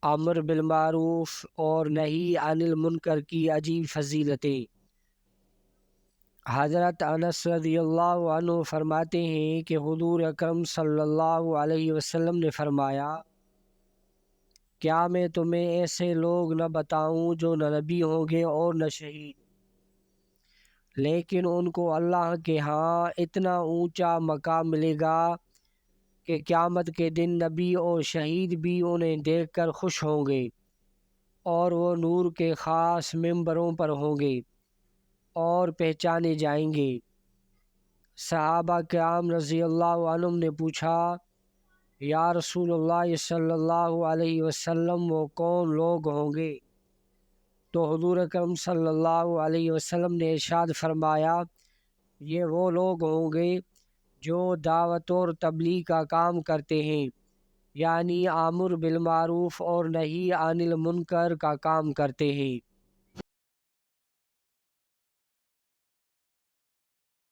امر بالمعروف اور نہی عن المنکر کی عجیب فضیلتیں۔ حضرت انس رضی اللہ عنہ فرماتے ہیں کہ حضور اکرم صلی اللہ علیہ وسلم نے فرمایا، کیا میں تمہیں ایسے لوگ نہ بتاؤں جو نہ نبی ہوں گے اور نہ شہید، لیکن ان کو اللہ کے ہاں اتنا اونچا مقام ملے گا کہ قیامت کے دن نبی اور شہید بھی انہیں دیکھ کر خوش ہوں گے، اور وہ نور کے خاص ممبروں پر ہوں گے اور پہچانے جائیں گے۔ صحابہ کرام رضی اللہ عنہم نے پوچھا، یا رسول اللہ صلی اللہ علیہ وسلم وہ کون لوگ ہوں گے؟ تو حضور اکرم صلی اللہ علیہ وسلم نے ارشاد فرمایا، یہ وہ لوگ ہوں گے جو دعوت اور تبلیغ کا کام کرتے ہیں، یعنی امر بالمعروف اور نہی عن المنکر کا کام کرتے ہیں۔